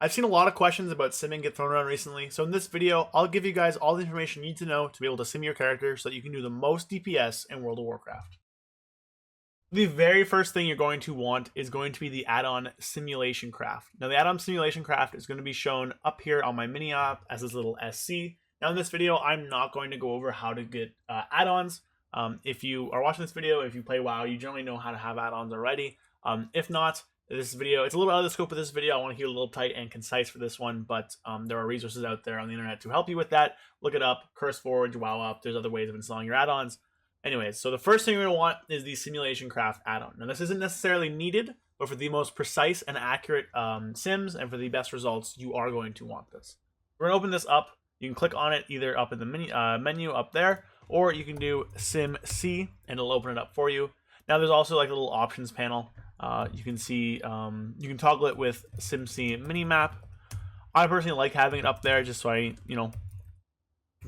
I've seen a lot of questions about simming get thrown around recently, so in this video, I'll give you guys all the information you need to know to be able to sim your character so that you can do the most DPS in World of Warcraft. The very first thing you're going to want is going to be the add-on SimulationCraft. Now the add-on SimulationCraft is going to be shown up here on my mini app as this little SC. Now in this video, I'm not going to go over how to get add-ons. If you are watching this video, if you play WoW, you generally know how to have add-ons already. If not, this video, it's a little out of the scope of this video. I want to keep it a little tight and concise for this one, but there are resources out there on the internet to help you with that. Look it up, CurseForge, WoW Up. There's other ways of installing your add-ons. Anyways, so the first thing you're going to want is the SimulationCraft add-on. Now this isn't necessarily needed, but for the most precise and accurate sims and for the best results, you are going to want this. We're going to open this up. You can click on it either up in the menu up there, or you can do Sim C and it'll open it up for you. Now there's also like a little options panel. You can see, you can toggle it with SimC minimap. I personally like having it up there just so I, can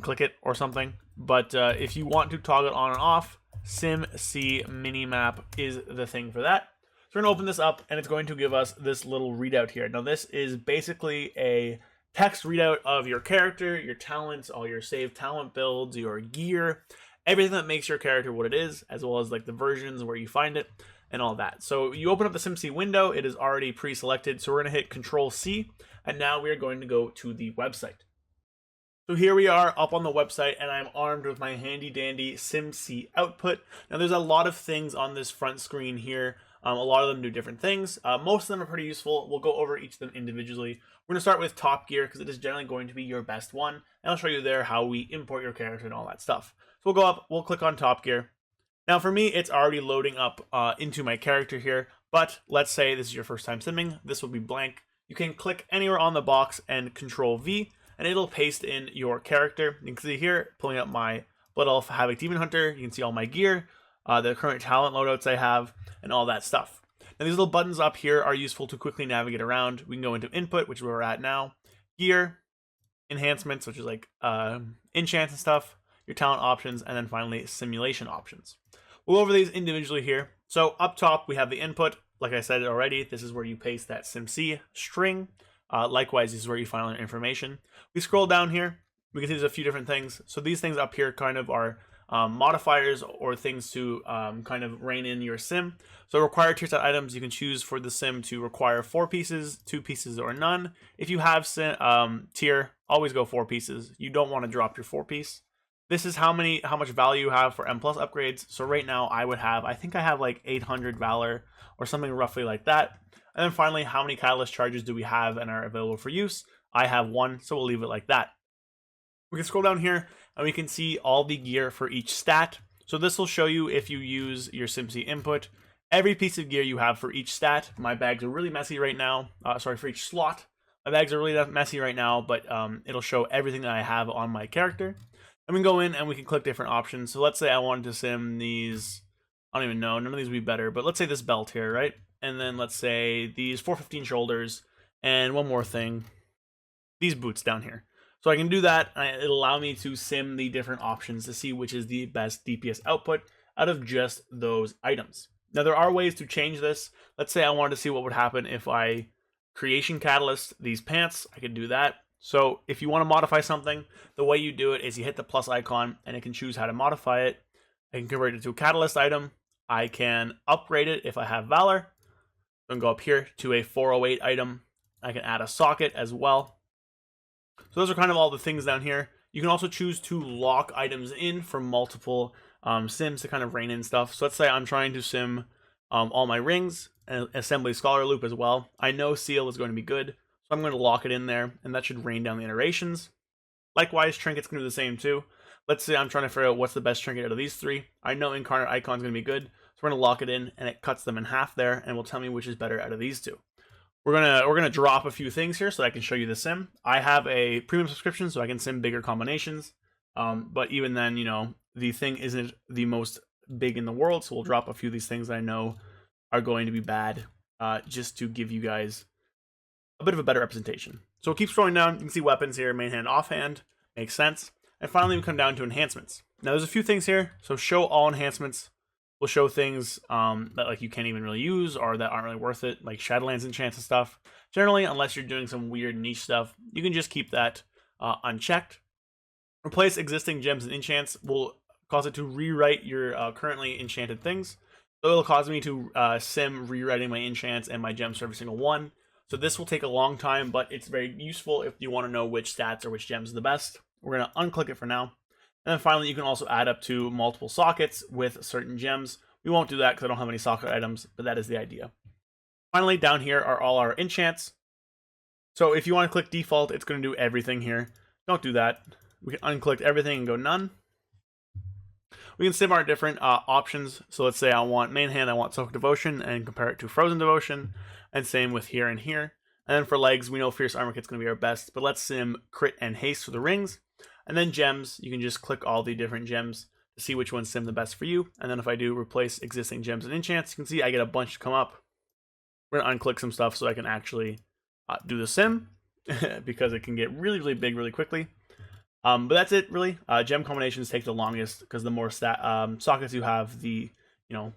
click it or something. But if you want to toggle it on and off, SimC minimap is the thing for that. So we're going to open this up and it's going to give us this little readout here. Now this is basically a text readout of your character, your talents, all your saved talent builds, your gear, everything that makes your character what it is, as well as like the versions where you find it and all that. So you open up the SimC window, it is already pre-selected. So we're going to hit Control-C, and now we are going to go to the website. So here we are up on the website, and I'm armed with my handy dandy SimC output. Now there's a lot of things on this front screen here. A lot of them do different things. Most of them are pretty useful. We'll go over each of them individually. We're going to start with Top Gear because it is generally going to be your best one. And I'll show you there how we import your character and all that stuff. So we'll go up, we'll click on Top Gear. Now for me, it's already loading up into my character here, but let's say this is your first time simming. This will be blank. You can click anywhere on the box and Control-V, and it'll paste in your character. You can see here, pulling up my Blood Elf Havoc Demon Hunter. You can see all my gear, the current talent loadouts I have, and all that stuff. Now these little buttons up here are useful to quickly navigate around. We can go into Input, which is where we're at now, Gear, Enhancements, which is like enchants and stuff, your talent options, and then finally simulation options. We'll go over these individually here. So up top, we have the input. Like I said already, this is where you paste that SimC string. Likewise, this is where you find all your information. We scroll down here. We can see there's a few different things. So these things up here kind of are modifiers or things to kind of rein in your sim. So required tier set items, you can choose for the sim to require 4 pieces, 2 pieces, or none. If you have tier, always go 4 pieces. You don't want to drop your 4 piece. This is how much value you have for M+ upgrades. So right now I think I have like 800 Valor or something roughly like that. And then finally, how many Catalyst charges do we have and are available for use? I have 1, so we'll leave it like that. We can scroll down here and we can see all the gear for each stat. So this will show you if you use your SimC input, every piece of gear you have for each stat. My bags are really messy right now. For each slot. My bags are really messy right now, but it'll show everything that I have on my character. And we can go in and we can click different options. So let's say I wanted to sim these, I don't even know, none of these would be better, but let's say this belt here, right? And then let's say these 415 shoulders, and one more thing, these boots down here. So I can do that, and it'll allow me to sim the different options to see which is the best DPS output out of just those items. Now there are ways to change this. Let's say I wanted to see what would happen if I creation catalyst these pants. I could do that. So if you want to modify something, the way you do it is you hit the plus icon and it can choose how to modify it. I can convert it to a catalyst item. I can upgrade it if I have Valor. I can go up here to a 408 item. I can add a socket as well. So those are kind of all the things down here. You can also choose to lock items in for multiple sims to kind of rein in stuff. So let's say I'm trying to sim all my rings and assembly scholar loop as well. I know seal is going to be good. So I'm going to lock it in there, and that should rain down the iterations. Likewise, trinkets can do the same too. Let's say I'm trying to figure out what's the best trinket out of these 3. I know incarnate icon is going to be good, so we're going to lock it in, and it cuts them in half there, and will tell me which is better out of these 2. We're gonna drop a few things here so I can show you the sim. I have a premium subscription, so I can sim bigger combinations. But even then, the thing isn't the most big in the world, so we'll drop a few of these things that I know are going to be bad, just to give you guys a bit of a better representation. So we'll keep scrolling down. You can see weapons here, main hand, offhand, makes sense. And finally, we come down to enhancements. Now there's a few things here. So show all enhancements. will show things that like you can't even really use or that aren't really worth it, like Shadowlands enchants and stuff. Generally, unless you're doing some weird niche stuff, you can just keep that unchecked. Replace existing gems and enchants will cause it to rewrite your currently enchanted things. So it'll cause me to sim rewriting my enchants and my gems for every single one. So this will take a long time, but it's very useful if you want to know which stats or which gems are the best. We're going to unclick it for now. And then finally, you can also add up to multiple sockets with certain gems. We won't do that because I don't have any socket items, but that is the idea. Finally, down here are all our enchants. So if you want to click default, it's going to do everything here. Don't do that. We can unclick everything and go none. We can sim our different options. So let's say I want main hand, I want Soak Devotion, and compare it to Frozen Devotion. And same with here and here. And then for legs, we know Fierce Armor Kit's going to be our best, but let's sim Crit and Haste for the rings. And then gems, you can just click all the different gems to see which ones sim the best for you. And then if I do replace existing gems and enchants, you can see I get a bunch to come up. We're going to unclick some stuff so I can actually do the sim because it can get really, really big really quickly. But that's it, really. Gem combinations take the longest because the more sockets you have, the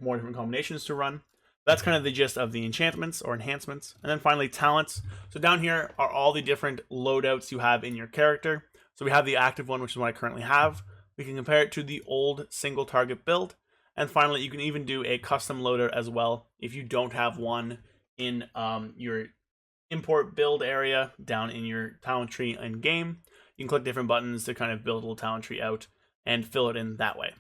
more different combinations to run. That's kind of the gist of the enchantments or enhancements. And then finally, talents. So down here are all the different loadouts you have in your character. So we have the active one, which is what I currently have. We can compare it to the old single target build. And finally, you can even do a custom loadout as well if you don't have one in your import build area down in your talent tree in game. You can click different buttons to kind of build a little talent tree out and fill it in that way.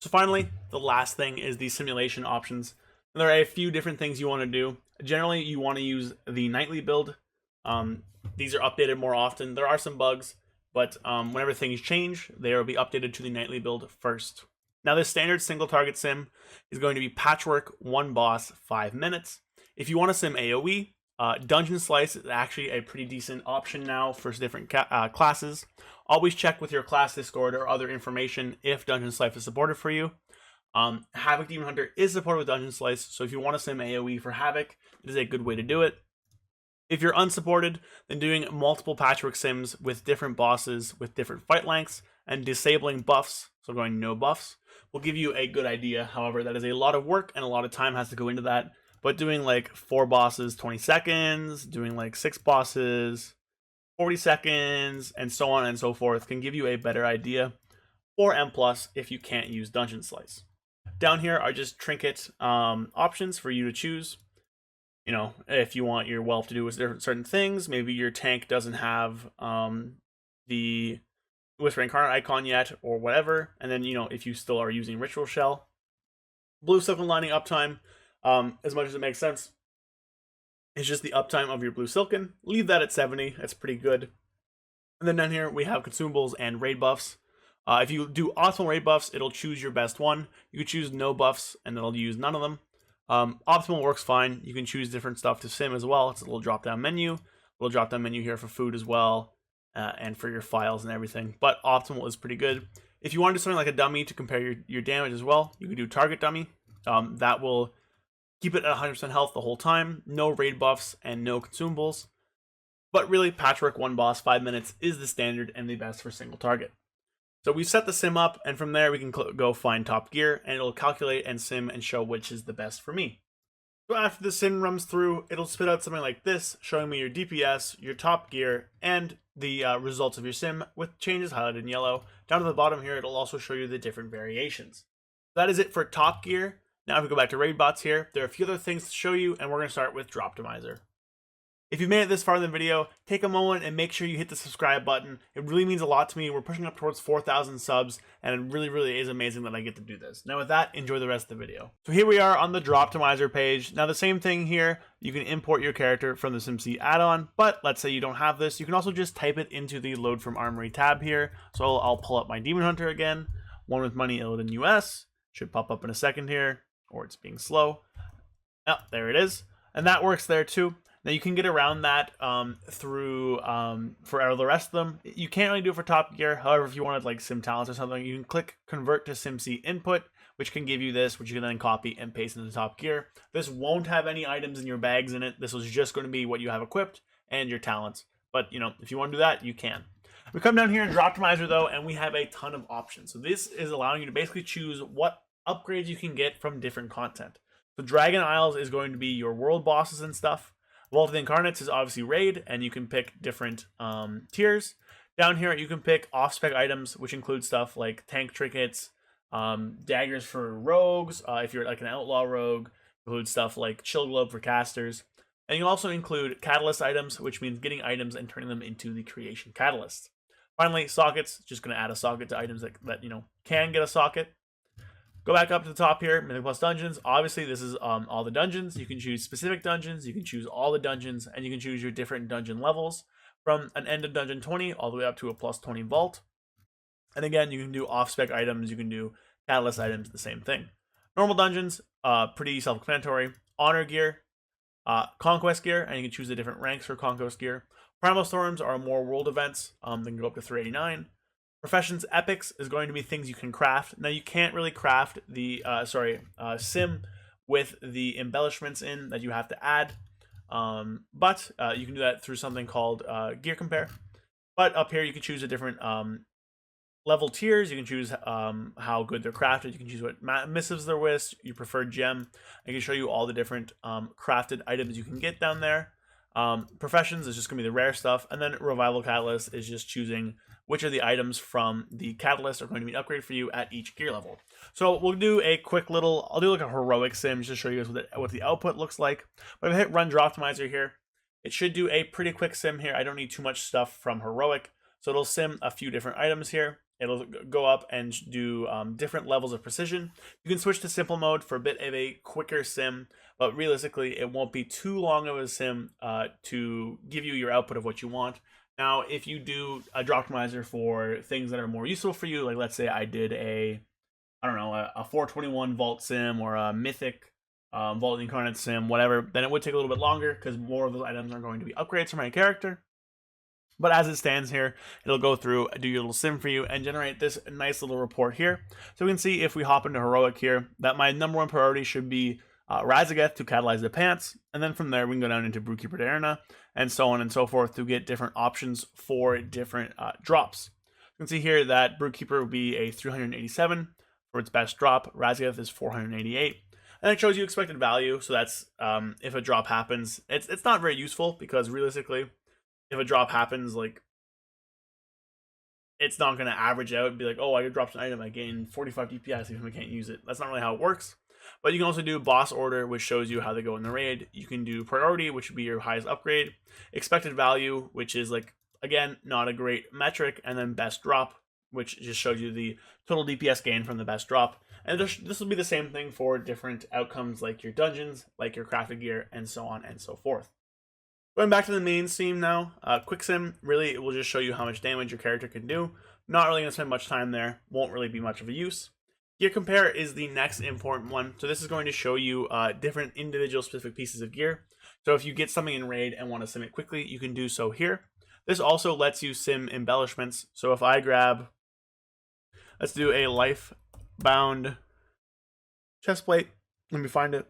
So finally, the last thing is the simulation options. And there are a few different things you want to do. Generally, you want to use the nightly build. These are updated more often. There are some bugs, but whenever things change, they will be updated to the nightly build first. Now, this standard single target sim is going to be patchwork, 1 boss, 5 minutes. If you want to sim AoE, Dungeon Slice is actually a pretty decent option now for different classes. Always check with your class Discord or other information if Dungeon Slice is supported for you. Havoc Demon Hunter is supported with Dungeon Slice, so if you want to sim AoE for Havoc, it is a good way to do it. If you're unsupported, then doing multiple patchwork sims with different bosses with different fight lengths and disabling buffs, so going no buffs, will give you a good idea. However, that is a lot of work and a lot of time has to go into that. But doing like 4 bosses, 20 seconds, doing like 6 bosses, 40 seconds, and so on and so forth can give you a better idea. Or M+ if you can't use Dungeon Slice. Down here are just trinket options for you to choose. If you want your wealth to do with certain things, maybe your tank doesn't have the Whisper Incarnate icon yet or whatever. And then, if you still are using Ritual Shell. Blue Silken Lining uptime. As much as it makes sense, it's just the uptime of your Blue Silken. Leave that at 70. That's pretty good. And then down here we have consumables and raid buffs. If you do optimal raid buffs, it'll choose your best one. You could choose no buffs and it'll use none of them. Optimal works fine. You can choose different stuff to sim as well. It's a little drop down menu. A little drop down menu here for food as well, and for your files and everything. But optimal is pretty good. If you want to do something like a dummy to compare your damage as well, you can do target dummy. That will keep it at 100% health the whole time. No raid buffs and no consumables. But really, patchwork 1 boss 5 minutes is the standard and the best for single target. So we set the sim up, and from there we can go find top gear, and it'll calculate and sim and show which is the best for me. So after the sim runs through, it'll spit out something like this, showing me your DPS, your top gear, and the results of your sim with changes highlighted in yellow. Down to the bottom here, it'll also show you the different variations. That is it for top gear. Now if we go back to raid bots here, there are a few other things to show you, and we're going to start with Droptimizer. If you made it this far in the video, take a moment and make sure you hit the subscribe button. It really means a lot to me. We're pushing up towards 4,000 subs, and it really, really is amazing that I get to do this. Now with that, enjoy the rest of the video. So here we are on the Droptimizer page. Now the same thing here, you can import your character from the SimC add-on, but let's say you don't have this, you can also just type it into the Load from Armory tab here. So I'll pull up my Demon Hunter again, one with money illed in US, should pop up in a second here, or it's being slow. Oh, there it is. And that works there too. Now you can get around that through for the rest of them. You can't really do it for top gear. However, if you wanted like sim talents or something, you can click convert to SimC input, which can give you this, which you can then copy and paste into top gear. This won't have any items in your bags in it. This was just going to be what you have equipped and your talents. But if you want to do that, you can. We come down here in Droptimizer though, and we have a ton of options. So this is allowing you to basically choose what upgrades you can get from different content. So Dragon Isles is going to be your world bosses and stuff. Vault of the Incarnates is obviously raid, and you can pick different tiers. Down here, you can pick off-spec items, which include stuff like tank trinkets, daggers for rogues, if you're like an outlaw rogue, include stuff like chill globe for casters. And you can also include catalyst items, which means getting items and turning them into the creation catalyst. Finally, sockets, just going to add a socket to items that can get a socket. Go back up to the top here, Mythic Plus Dungeons. Obviously, this is all the dungeons. You can choose specific dungeons, you can choose all the dungeons, and you can choose your different dungeon levels from an end of dungeon 20 all the way up to a plus 20 vault. And again, you can do off-spec items, you can do catalyst items, the same thing. Normal dungeons, pretty self-explanatory. Honor gear, conquest gear, and you can choose the different ranks for conquest gear. Primal Storms are more world events. They can go up to 389. Professions Epics is going to be things you can craft. Now, you can't really craft the sim with the embellishments in that you have to add. But you can do that through something called Gear Compare. But up here, you can choose the different level tiers. You can choose how good they're crafted. You can choose what missives they're with, your preferred gem. I can show you all the different crafted items you can get down there. Professions is just going to be the rare stuff. And then Revival Catalyst is just choosing which of the items from the catalyst are going to be an upgrade for you at each gear level. So we'll do a quick little, I'll do like a heroic sim just to show you guys what the output looks like. But if I hit run Droptimizer here, it should do a pretty quick sim here. I don't need too much stuff from heroic. So it'll sim a few different items here. It'll go up and do different levels of precision. You can switch to simple mode for a bit of a quicker sim, but realistically, it won't be too long of a sim to give you your output of what you want. Now, if you do a Droptimizer for things that are more useful for you, like let's say I did a 421 vault sim or a mythic vault incarnate sim, whatever, then it would take a little bit longer because more of those items are going to be upgrades for my character. But as it stands here, it'll go through, do your little sim for you, and generate this nice little report here. So we can see if we hop into heroic here, that my number one priority should be Razageth to catalyze the pants, and then from there we can go down into Brewkeeper Diurna, and so on and so forth to get different options for different drops. You can see here that Brewkeeper will be a 387 for its best drop, Razageth is 488, and it shows you expected value, so that's if a drop happens. It's not very useful because realistically, if a drop happens, like, it's not going to average out and be like, oh, I dropped an item, I gained 45 DPS even if I can't use it. That's not really how it works. But you can also do boss order, which shows you how they go in the raid. You can do priority, which would be your highest upgrade. Expected value, which is, like, again, not a great metric. And then best drop, which just shows you the total DPS gain from the best drop. And this will be the same thing for different outcomes like your dungeons, like your crafted gear, and so on and so forth. Going back to the main sim now, quick sim, really it will just show you how much damage your character can do. Not really going to spend much time there, won't really be much of a use. Gear Compare is the next important one. So this is going to show you different individual specific pieces of gear. So if you get something in raid and want to sim it quickly, you can do so here. This also lets you sim embellishments. So if I grab, let's do a life bound chest plate. Let me find it.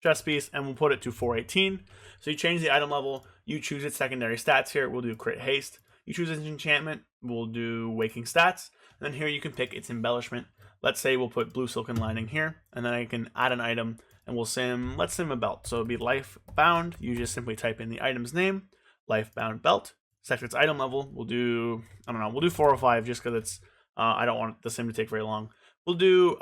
Chest piece, and we'll put it to 418. So you change the item level, you choose its secondary stats here, we'll do crit haste. You choose its enchantment, we'll do waking stats, and then here you can pick its embellishment. Let's say we'll put blue silken lining here, and then I can add an item, and let's sim a belt. So it'll be life bound, you just simply type in the item's name, life bound belt, set its item level, we'll do 405 just because it's, I don't want the sim to take very long. We'll do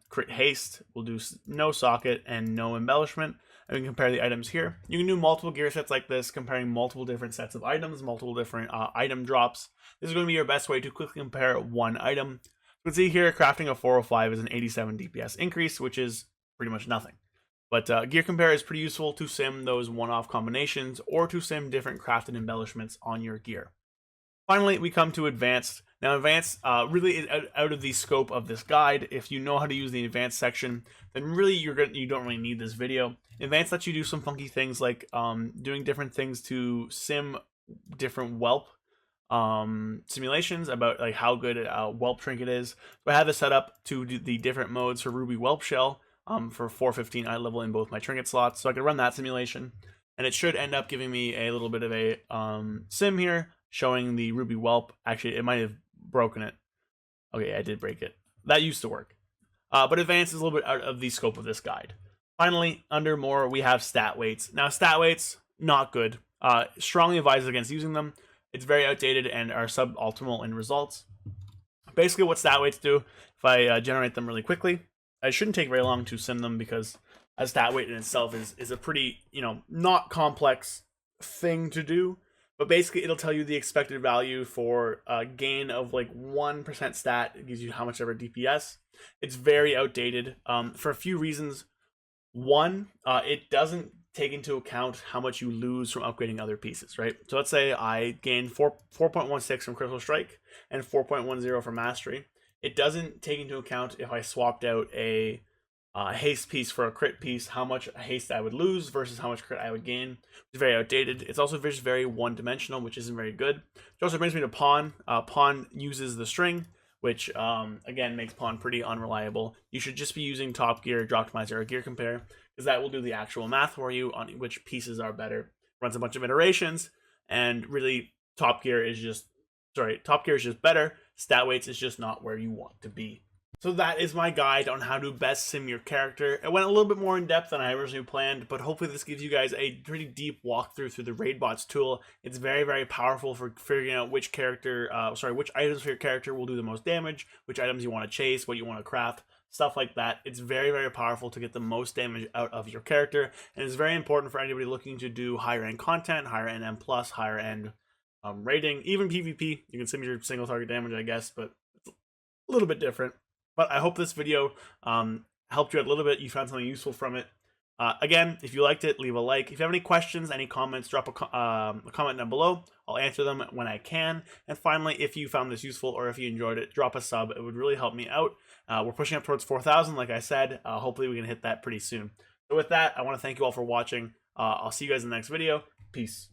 crit haste, we'll do no socket and no embellishment, and we can compare the items here. You can do multiple gear sets like this, comparing multiple different sets of items, multiple different item drops. This is going to be your best way to quickly compare one item. You can see here, crafting a 405 is an 87 DPS increase, which is pretty much nothing. But Gear Compare is pretty useful to sim those one-off combinations or to sim different crafted embellishments on your gear. Finally, we come to Advanced. Now, Advanced really is out of the scope of this guide. If you know how to use the Advanced section, then really you don't really need this video. Advanced lets you do some funky things like doing different things to sim different whelp simulations about like how good a whelp trinket is. So I have this set up to do the different modes for Ruby Whelp Shell for 415 eye level in both my trinket slots. So I could run that simulation, and it should end up giving me a little bit of a sim here, showing the Ruby Whelp. Actually, it might have broken it. Okay, I did break it. That used to work. but advanced is a little bit out of the scope of this guide. Finally, under more, we have stat weights. Now, stat weights, not good. Strongly advised against using them. It's very outdated and are suboptimal in results. Basically, what stat weights do, if I generate them really quickly, it shouldn't take very long to sim them because a stat weight in itself is a pretty, not complex thing to do. But basically, it'll tell you the expected value for a gain of like 1% stat. It gives you how much ever DPS. It's very outdated for a few reasons. One, it doesn't take into account how much you lose from upgrading other pieces, right? So let's say I gained 4.16 from Critical Strike and 4.10 from Mastery. It doesn't take into account if I swapped out a haste piece for a crit piece, how much haste I would lose versus how much crit I would gain. It's very outdated. It's also just very one-dimensional, which isn't very good. It also brings me to Pawn. Pawn uses the string, which again makes Pawn pretty unreliable. You should just be using Top Gear, Droptimizier, or Gear Compare, because that will do the actual math for you on which pieces are better. Runs a bunch of iterations, and really Top Gear is just better. Stat weights is just not where you want to be. So that is my guide on how to best sim your character. It went a little bit more in depth than I originally planned, but hopefully this gives you guys a pretty deep walkthrough through the Raidbots tool. It's very, very powerful for figuring out which items for your character will do the most damage, which items you want to chase, what you want to craft, stuff like that. It's very, very powerful to get the most damage out of your character, and it's very important for anybody looking to do higher end content, higher end M+, higher end rating, even PvP. You can sim your single target damage, I guess, but it's a little bit different. But I hope this video helped you out a little bit. You found something useful from it. Again, if you liked it, leave a like. If you have any questions, any comments, drop a comment down below. I'll answer them when I can. And finally, if you found this useful or if you enjoyed it, drop a sub. It would really help me out. We're pushing up towards 4,000, like I said. Hopefully we can hit that pretty soon. So with that, I want to thank you all for watching. I'll see you guys in the next video. Peace.